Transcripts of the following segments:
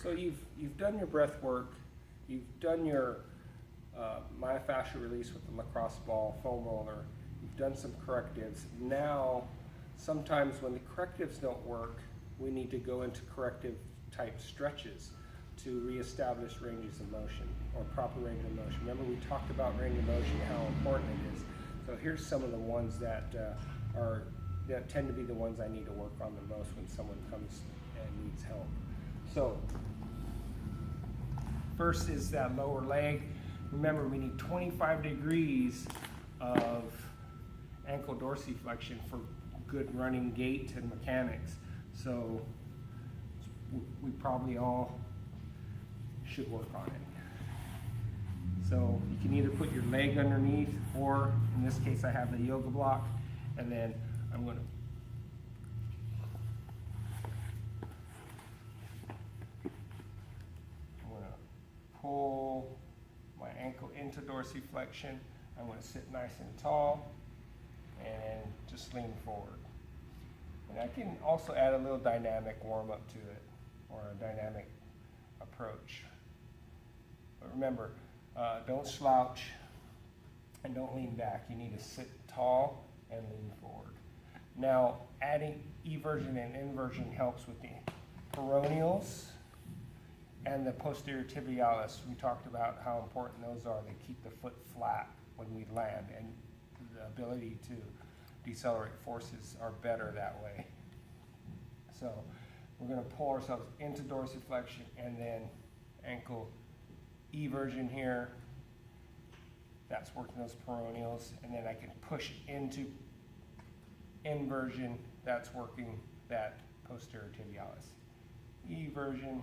So you've done your breath work, you've done your myofascial release with the lacrosse ball, foam roller, you've done some correctives. Now, sometimes when the correctives don't work, we need to go into corrective type stretches to reestablish ranges of motion or proper range of motion. Remember, we talked about range of motion, how important it is. So here's some of the ones that tend to be the ones I need to work on the most when someone comes and needs help. So first is that lower leg. Remember, we need 25 degrees of ankle dorsiflexion for good running gait and mechanics. So we probably all should work on it. So you can either put your leg underneath, or in this case I have the yoga block, and then I'm going to pull my ankle into dorsiflexion. I'm going to sit nice and tall and just lean forward. And I can also add a little dynamic warm-up to it, or a dynamic approach. But remember, don't slouch and don't lean back. You need to sit tall and lean forward. Now, adding eversion and inversion helps with the peroneals and the posterior tibialis. We talked about how important those are. They keep the foot flat when we land, and the ability to decelerate forces are better that way. So we're going to pull ourselves into dorsiflexion and then ankle eversion here. That's working those peroneals, and then I can push into inversion. That's working that posterior tibialis. Eversion,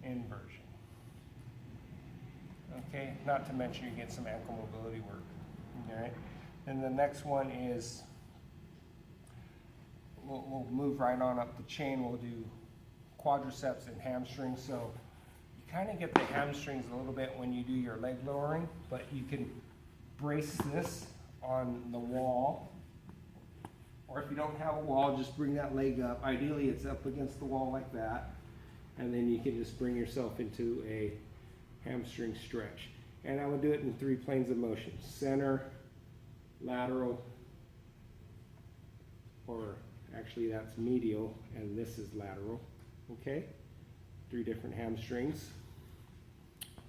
inversion. Okay, not to mention you get some ankle mobility work. All right. And the next one is, we'll move right on up the chain. We'll do quadriceps and hamstrings. So you kind of get the hamstrings a little bit when you do your leg lowering, but you can brace this on the wall. Or if you don't have a wall, just bring that leg up. Ideally, it's up against the wall like that. And then you can just bring yourself into a hamstring stretch. And I would do it in 3 planes of motion: center, lateral, or actually that's medial, and this is lateral. Okay? 3 different hamstrings.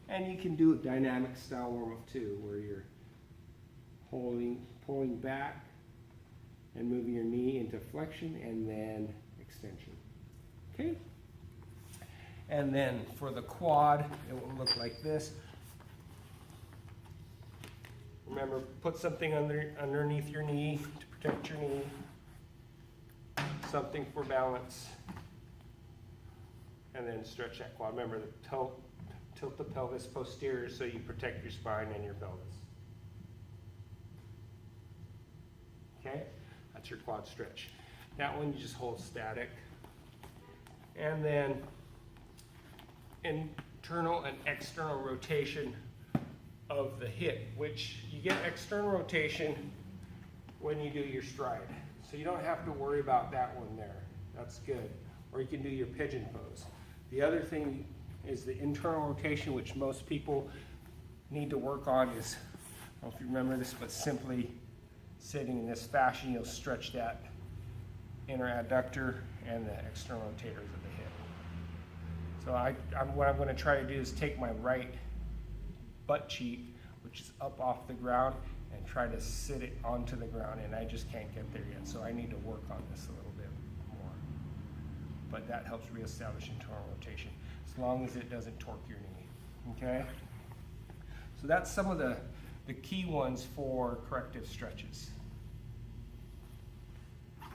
And you can do a dynamic style warm-up too, where you're pulling back and moving your knee into flexion and then extension. Okay? And then for the quad, it will look like this. Remember, put something underneath your knee to protect your knee. Something for balance. And then stretch that quad. Remember, tilt the pelvis posterior so you protect your spine and your pelvis. Okay? That's your quad stretch. That one you just hold static. And then internal and external rotation of the hip, which you get external rotation when you do your stride. So you don't have to worry about that one there. That's good. Or you can do your pigeon pose. The other thing is the internal rotation, which most people need to work on is, I don't know if you remember this, but simply sitting in this fashion, you'll stretch that inner adductor and the external rotators of the hip. So what I'm going to try to do is take my right butt cheek, which is up off the ground, and try to sit it onto the ground, and I just can't get there yet, so I need to work on this a little bit more. But that helps reestablish internal rotation, as long as it doesn't torque your knee, okay? So that's some of the key ones for corrective stretches.